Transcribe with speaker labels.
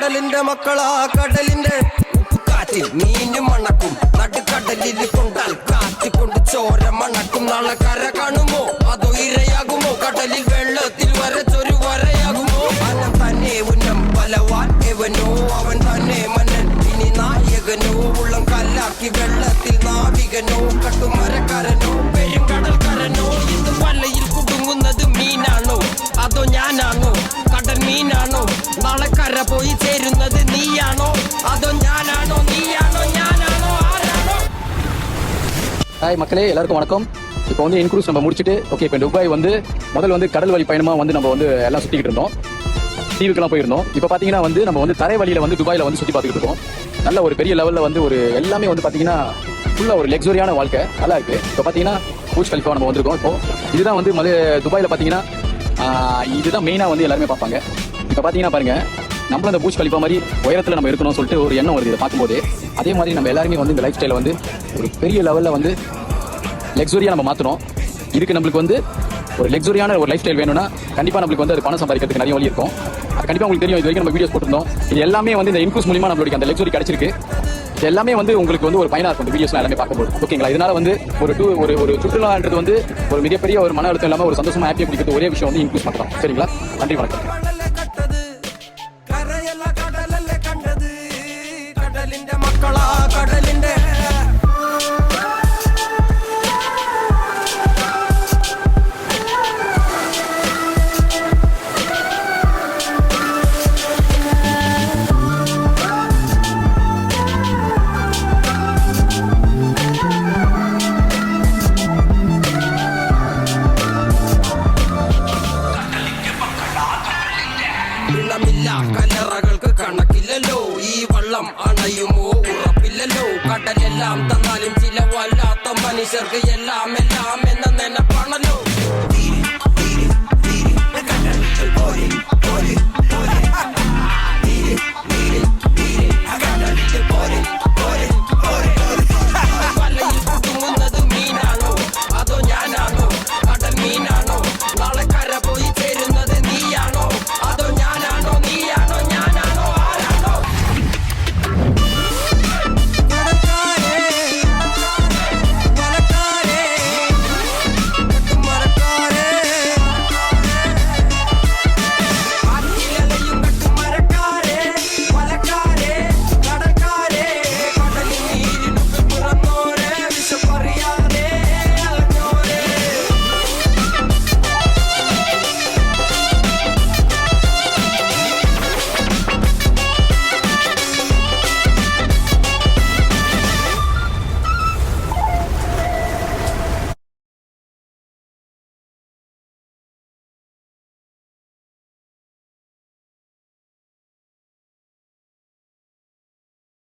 Speaker 1: കടലിന്റെ മക്കളാ കടലിന്റെ ഉപ്പുകാറ്റ് മീനും മണക്കും നടുക്കടലിൽ കൊണ്ടാൽ കാറ്റ് കൊണ്ട് ചോര മണക്കും നാളെ കര കാണുമോ അതോ ഇരയാകുമോ കടലിൽ വെള്ളത്തിൽ വരച്ചൊരു വരയാകുമോ അനം തന്നെ ഉന്നം പലവാൻ എവനോ അവൻ തന്നെ മന്നൻ ഇനി നായകനോ ഉള്ളം കല്ലാക്കി വെള്ളത്തിൽ നാവികനോ കട്ടുമരക്കാരനോ പെരുങ്കടൽക്കാരനോ ഇത് വലയിൽ കുടുങ്ങുന്നത് മീനാണോ അതോ ഞാനാണോ കടൽ മീനാണോ നാളെ കര പോയി ചേരുന്നത് നീയാണോ അതോ ഞാനാണോ നീയാണോ ഞാനാണോ ആരാണോ?
Speaker 2: ஹாய் மக்களே, எல்லாருக்கும் வணக்கம். இப்போ வந்து இன்க்ரூஸ் நம்ம முடிச்சுட்டு ஓகே இப்போ துபாய் வந்து முதல்ல வந்து கடல் வழி பயணமாக வந்து நம்ம வந்து எல்லாம் சுற்றிக்கிட்டு இருந்தோம், தீவுக்கெல்லாம் போயிருந்தோம். இப்போ பார்த்தீங்கன்னா வந்து நம்ம வந்து தரை வழியில் வந்து துபாயில் வந்து சுற்றி பார்த்துக்கிட்டு இருக்கோம். நல்ல ஒரு பெரிய லெவலில் வந்து ஒரு எல்லாமே வந்து பார்த்தீங்கன்னா ஃபுல்லாக ஒரு லக்ஸரியான வாழ்க்கை நல்லா இருக்குது. இப்போ பார்த்தீங்கன்னா பூஜ் கலிஃபா நம்ம வந்திருக்கோம். இப்போ இதுதான் வந்து துபாயில் பார்த்தீங்கன்னா இதுதான் மெயினாக வந்து எல்லாருமே பார்ப்பாங்க. இப்போ பார்த்தீங்கன்னா பாருங்கள், நம்மளும் அந்த பூஜ் கலிஃபா மாதிரி உயரத்தில் நம்ம இருக்கணும்னு சொல்லிட்டு ஒரு எண்ணம் வருது இதை பார்க்கும்போது. அதே மாதிரி நம்ம எல்லாருமே வந்து இந்த லைஃப் ஸ்டைலை வந்து ஒரு பெரிய லெவலில் வந்து லக்ஸரியாக நம்ம மாற்றணும். இதுக்கு நம்மளுக்கு வந்து ஒரு லக்ஸரியான ஒரு லைஃப் ஸ்டைல் வேணும்னா கண்டிப்பாக நம்மளுக்கு வந்து அது பணம் சம்பாதிக்கிறதுக்கு நிறைய வழி இருக்கும். கண்டிப்பாக உங்களுக்கு தெரியும், இது வரைக்கும் நம்ம வீடியோஸ் போட்டிருந்தோம். இது எல்லாமே வந்து இந்த இன்க்ரூஸ் மூலியமாக நம்மளுக்கு அந்த லக்ஸரி கிடைச்சிருக்கு. இது எல்லாமே வந்து உங்களுக்கு வந்து ஒரு பயனாக இருக்கும் இந்த வீடியோஸ்லாம் எல்லாமே பார்க்கும்போது. ஓகேங்களா? இதனால வந்து ஒரு சுற்றுலான்றது வந்து ஒரு மிகப்பெரிய ஒரு மன அழுத்தம் இல்லாமல் ஒரு சந்தோஷமாக ஹாப்பியாக பிடிக்கிறது ஒரே விஷயம் வந்து இன்க்ரூஸ் பண்ணுறோம். சரிங்களா? நன்றி, வணக்கம்.
Speaker 1: കടലിന്റെ മക്കളാ കടലിന്റെ കലറകൾക്ക് കണക്കില്ലല്ലോ, ഈ വള്ളം അണയുമോ ഉറപ്പില്ലല്ലോ. കടലെല്ലാം തന്നാലും ചില വല്ലാത്ത മനുഷ്യർക്ക്